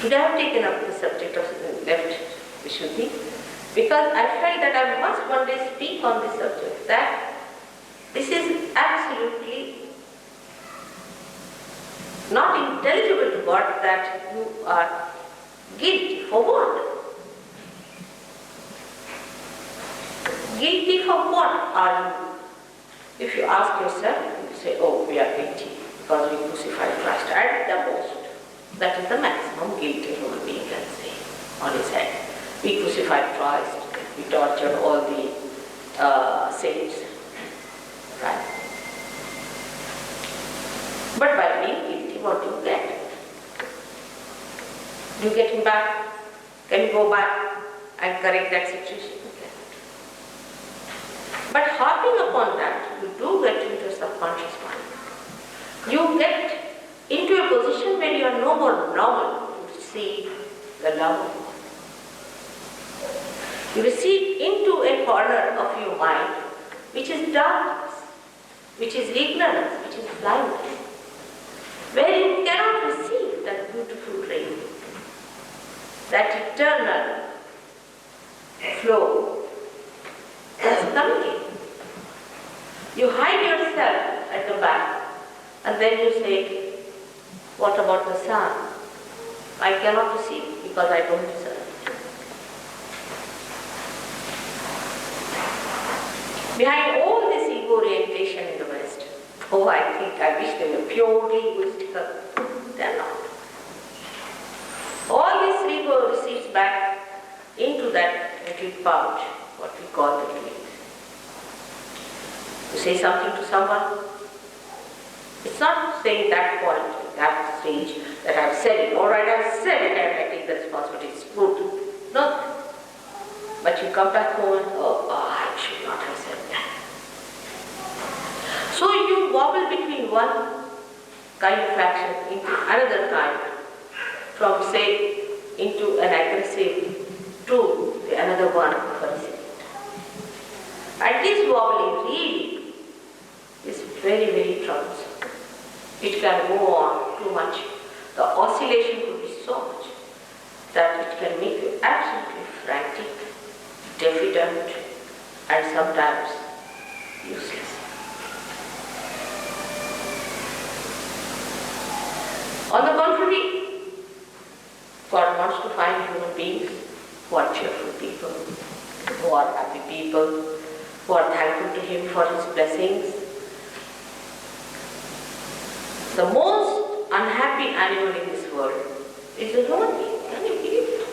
Today I have taken up the subject of left Vishuddhi because I felt that I must one day speak on this subject, that this is absolutely not intelligible to God that you are guilty for what? Guilty for what are you? If you ask yourself, you say, oh, we are guilty because we crucified Christ. At the most, that is the maximum guilt a human being can say on his head. We crucified Christ, we tortured all the saints. Right? But by being guilty, what do you get? Do you get him back? Can you go back and correct that situation? But harping upon that, you do get into a subconscious mind. You get into a position where you are no more normal to receive the love of God. You receive into a corner of your mind which is darkness, which is ignorance, which is blindness, where you cannot receive that beautiful rain, that eternal flow that's coming in. You hide yourself at the back and then you say, what about the sun? I cannot receive because I don't deserve it. Behind all this ego orientation in the West, oh, I wish they were purely egoistical. They are not. All this ego receives back into that little pouch, what we call the dream. You say something to someone, it's not saying that point, that stage, that I've said it, alright, I've said it and I take the responsibility, it's good. No. But you come back home and, oh, I should not have said that. So you wobble between one kind of action into another kind, from say, into an aggressive to the another one for recipient. And this wobbling really is very, very troublesome. It can go on too much. The oscillation could be so much that it can make you absolutely frantic, diffident, and sometimes useless. On the contrary, God wants to find human beings who are cheerful people, who are happy people, who are thankful to Him for His blessings. The most unhappy animal in this world is a human being. Can you believe it?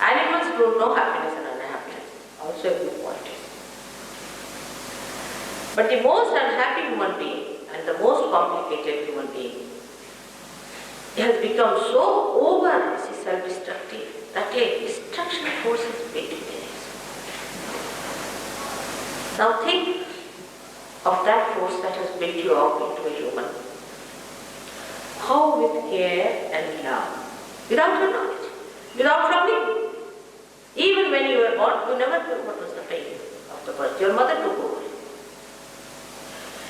Animals don't know happiness and unhappiness. Also a good point. But the most unhappy human being and the most complicated human being has become so over self-destructive that a destruction force is built in it. Now think of that force that has built you up into a human. How with care and love, without your knowledge, without troubling. Even when you were born, you never knew what was the pain of the birth. Your mother took over.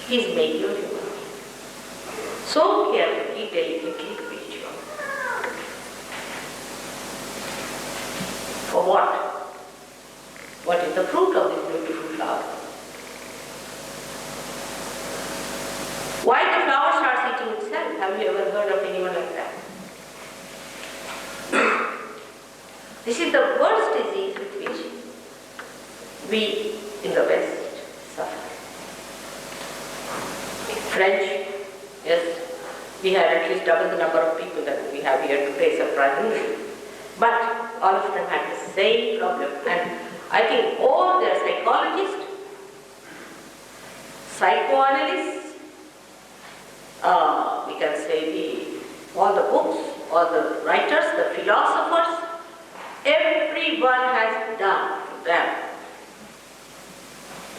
He's made you a human being. So carefully, delicately built you up. For what? What is the fruit of this beautiful flower? Why the flower starts eating itself? Have you ever heard of anyone like that? This is the worst disease with which we in the West suffer. French, yes, we have at least double the number of people that we have here today, surprisingly. But all of them had the same problem, and I think all their psychologists, psychoanalysts, we can say all the books, all the writers, the philosophers, everyone has done to them.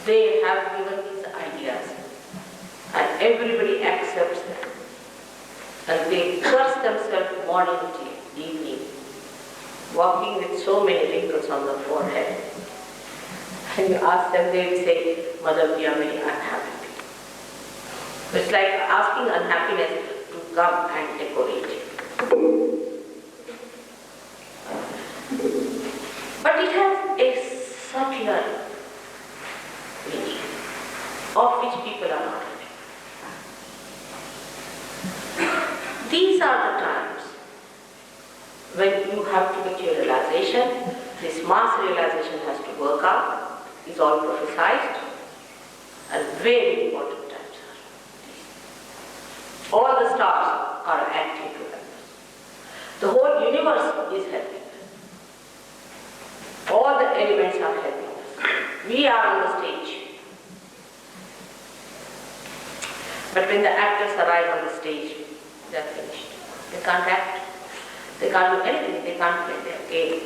They have given these ideas and everybody accepts them. And they curse themselves morning, evening, walking with so many wrinkles on the forehead. And you ask them, they will say, Mother, we are very unhappy. It's like asking unhappiness to come and decorate. These are the times when you have to get your realization. This mass realization has to work out, is all prophesied, and very important times are. All the stars are acting together. The whole universe is helping. All the elements are helping us. We are on the stage. But when the actors arrive on the stage, they are finished. They can't act. They can't do anything. They can't play their game.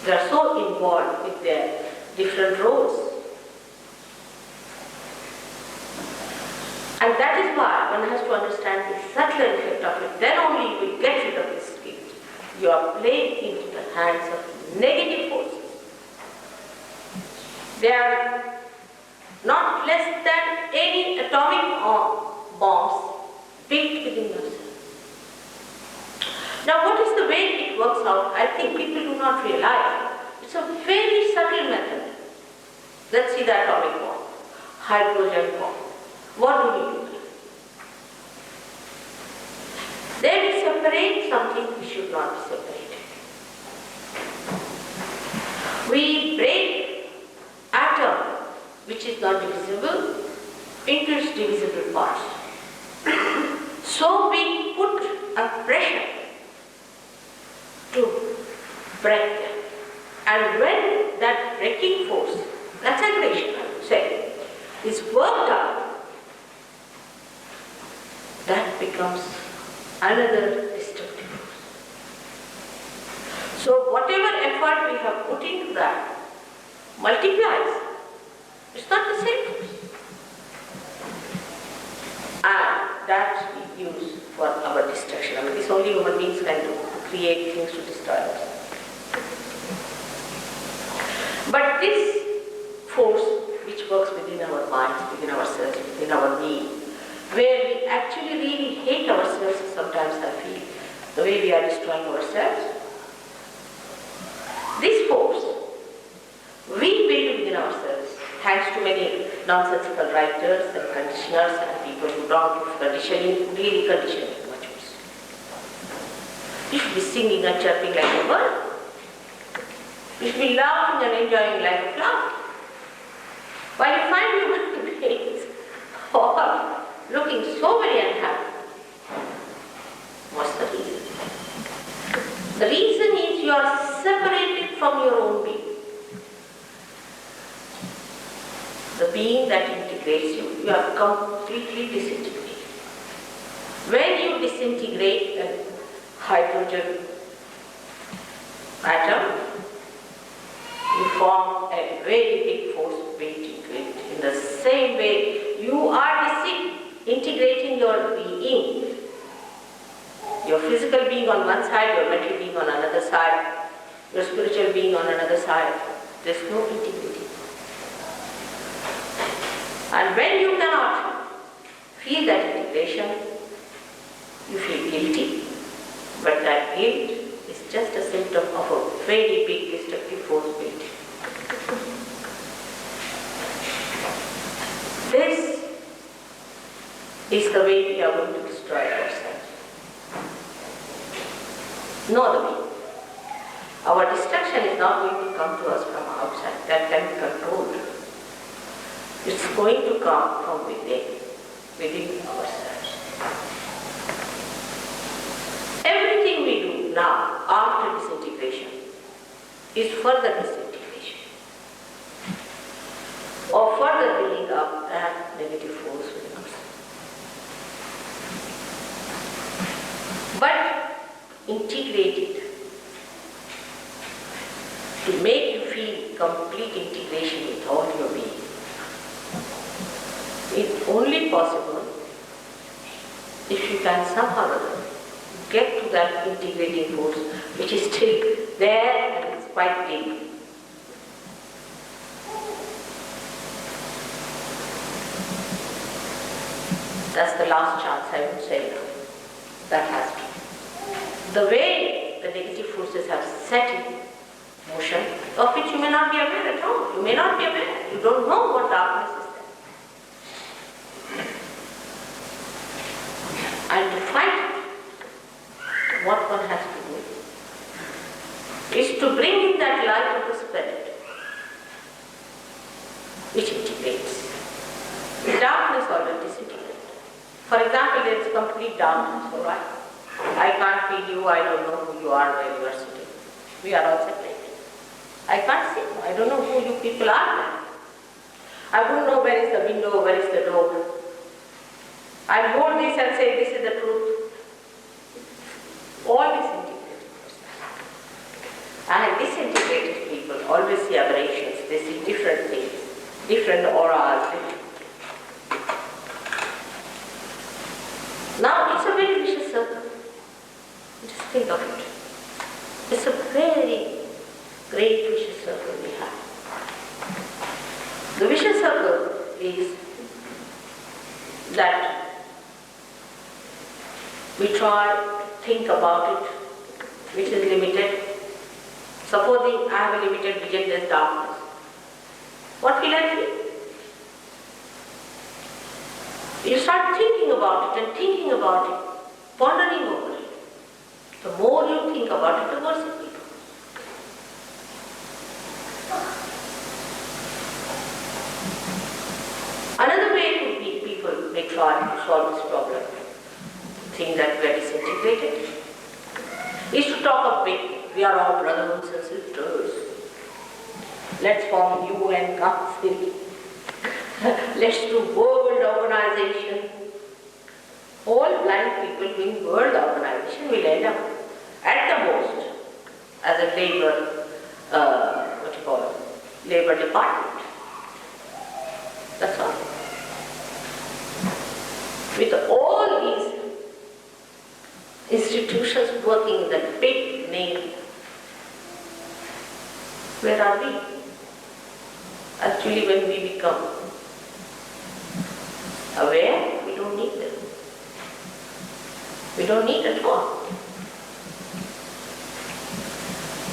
They are so involved with their different roles. And that is why one has to understand the subtle effect of it. Then only you will get rid of this guilt. You are playing into the hands of negative forces. They are not less than any atomic bombs built within yourself. Now what is the way it works out? I think people do not realize. It's a very subtle method. Let's see the atomic bomb, hydrogen bomb. What do we do? They will separate something which should not be separated. We break atom which is not divisible into its divisible parts. So we put a pressure to break them. And when that breaking force, that's aggression I would say, is worked out, that becomes another destructive force. So whatever effort we have put into that multiplies. It's not the same force. And that we use for our destruction. I mean, this only human beings can do, to create things to destroy us. But this force which works within our minds, within ourselves, within our being, where we actually really hate ourselves, sometimes I feel, the way we are destroying ourselves. This force, we build within ourselves, thanks to many nonsensical writers and conditioners and people who don't do conditioning, really conditioning much worse. You should be singing and chirping like a bird. You should be laughing and enjoying like a flower. While you find human beings all looking so very unhappy, what's the reason? The reason is you are separated from your own being. The being that integrates you, you are completely disintegrated. When you disintegrate a hydrogen atom, you form a very big force weight into it. In the same way, you are integrating your being, your physical being on one side, your mental being on another side, your spiritual being on another side. There's no integrity. And when you cannot feel that integration, you feel guilty. But that guilt is just a symptom of a very big destructive force built. This is the way we are going to destroy ourselves. No other way. Our destruction is not going to come to us from outside. That can be controlled. It's going to come from within ourselves. Everything we do now, after disintegration, is further disintegration, or further building up that negative force within ourselves. But integrated, to make you feel complete integration with all your being, it's only possible if you can somehow or other get to that integrating force which is still there and it's quite deep. That's the last chance I would say now. That has to. The way the negative forces have set in motion, of which you may not be aware at all. You may not be aware. You don't know what darkness is there. And to fight it, I can't feel you, I don't know who you are where you are sitting. We are all separated. I can't see you, I don't know who you people are there. I wouldn't know where is the window, where is the door. I hold this and say this is the truth. All disintegrated. And disintegrated people always see aberrations, they see different things, different auras. Now it's a very vicious circle. Just think of it. It's a very great vicious circle we have. The vicious circle is that we try to think about it, which is limited. Supposing I have a limited vision, there's darkness. What will I feel? You start thinking about it and thinking about it, pondering over it. The more you think about it, the worse it becomes. Another way people may try to solve this problem, seeing that we are disintegrated, is to talk of big. We are all brothers and sisters. Let's form UN Council. Let's do world organization. All blind people doing world organization will end up at the most as a labor department. That's all. With all these institutions working in the big name, where are we? Actually, when we become aware, we don't need them. We don't need at all.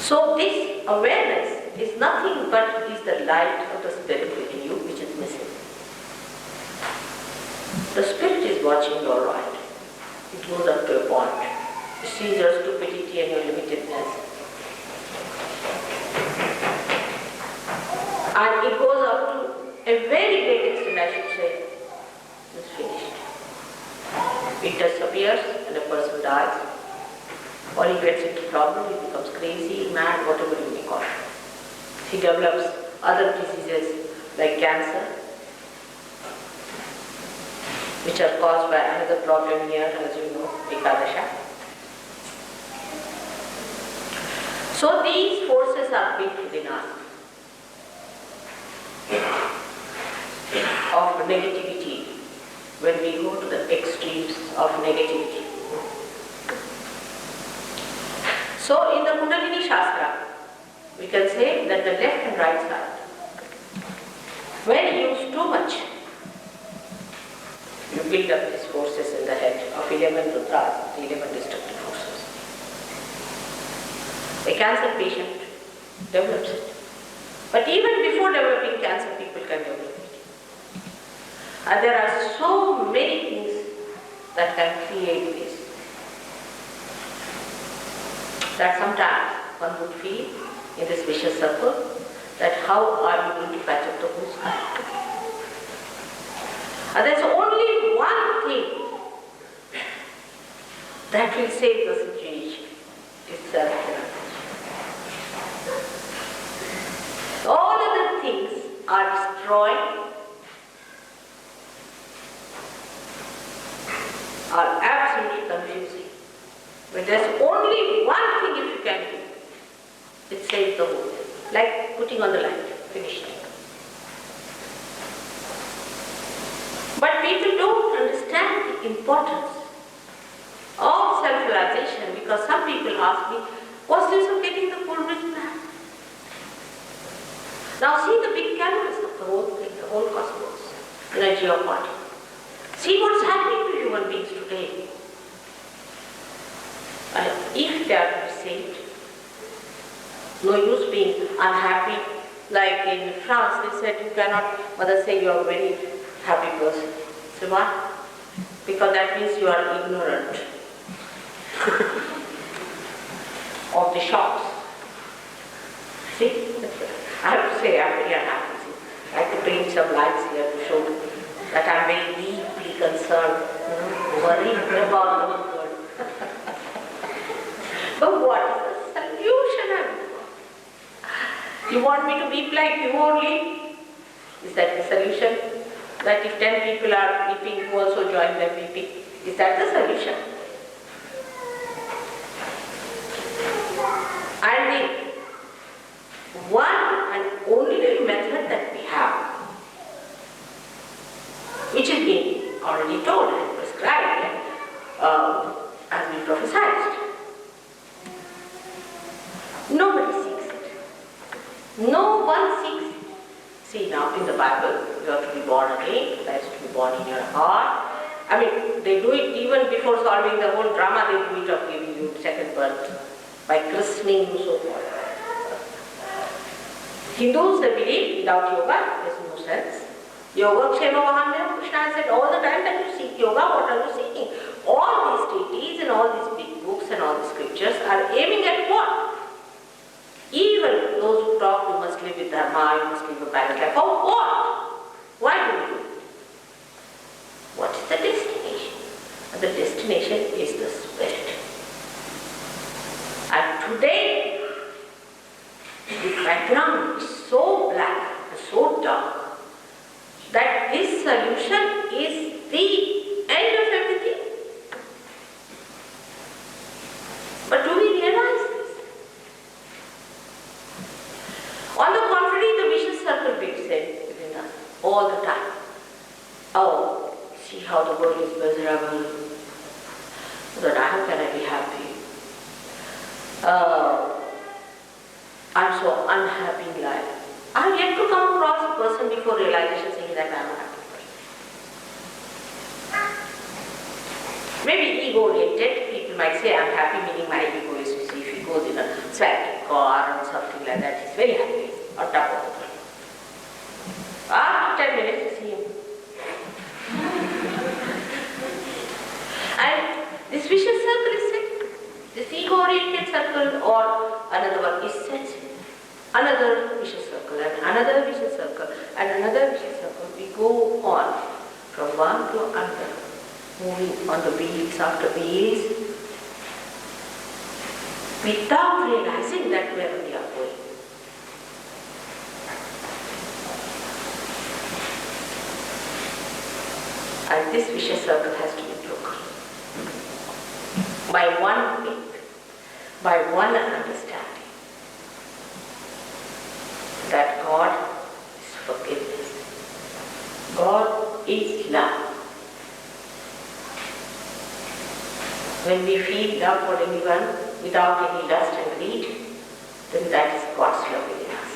So this awareness is nothing but is the light of the spirit within you which is missing. The spirit is watching you all right. It goes up to a point. It sees your stupidity and your limitedness. And it goes up to a very great extent, I should say, it's finished. It disappears and a person dies, or he gets into trouble, he becomes crazy, mad, whatever you may call it. He develops other diseases like cancer, which are caused by another problem here, as you know, Ekadasha. So these forces are big within us of negativity, when we go to the extremes of negativity. So in the Kundalini Shastra, we can say that the left and right side, when used too much, you build up these forces in the head of 11 rudras, the 11 destructive forces. A cancer patient develops it. But even before developing cancer, people can develop it. And there are so many things that can create this, that sometimes one would feel in this vicious circle that how are you going to patch up the whole sky? And there's only one thing that will save the situation. It's self-realization. All other things are destroying, are absolutely confusing. But there's only one thing if you can do, it saves the whole thing. Like putting on the light, finished. But people don't understand the importance of self-realization, because some people ask me, what's the use of getting the full rich man? Now see the big canvas of the whole thing, the whole cosmos, energy of body. See what's happening to human beings today. And if they are to be saved, no use being unhappy. Like in France, they said you cannot, mother say you are a very happy person. So why? Because that means you are ignorant of the shocks. See? I have to say I am very unhappy. See? I have to bring some lights here to show that I am very deeply concerned, worried about the world. You want me to weep like you only? Is that the solution? That if 10 people are weeping, you also join them weeping. Is that the solution? And the one and only method that we have, which has been already told and prescribed as we prophesied. Nobody seeks it. No one seeks it. See now in the Bible, you have to be born again, that is to be born in your heart. I mean, they do it even before solving the whole drama, they do it of giving you second birth, by christening you so forth. Hindus, they believe without yoga, there is no sense. Yoga Kshema Vahamya, Krishna has said all the time that you seek yoga, what are you seeking? All these treaties and all these big books and all the scriptures are aiming at what? Even those who talk, you must live with dharma, you must live a balanced life. For what? Why do we do it? What is the destination? And the destination is the spirit. And today, the background is so black and so dark that this solution is the end of everything. But do we realize this? On the contrary, the vicious circle builds in within us all the time. Oh, see how the world is miserable. But how can I be happy? I'm so unhappy in life. I have yet to come across a person before realization saying that I'm a happy person. Maybe ego-oriented, people might say I'm happy, meaning my ego is, you see, if he goes in a swanky car or something like that, he's very happy on top of the world. After 10 minutes, you see him. And this vicious circle is set. This ego-oriented circle or another one is sensitive. Another vicious circle and another vicious circle and another vicious circle. We go on from one to another, moving on the wheels after wheels, without realizing that where we are going. And this vicious circle has to be broken by one faith, by one understanding that God is forgiveness. God is love. When we feel love for anyone without any lust and greed, then that is God's love within us.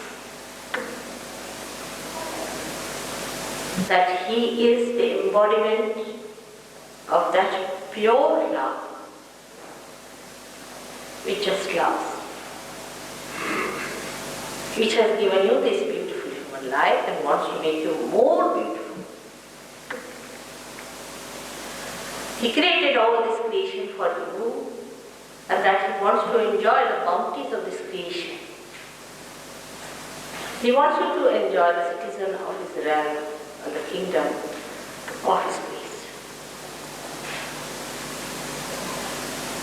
That He is the embodiment of that pure love which just loves, which has given you this beautiful human life and wants to make you more beautiful. He created all this creation for you, and that He wants to enjoy the bounties of this creation. He wants you to enjoy the citizen of His realm and the kingdom of His creation.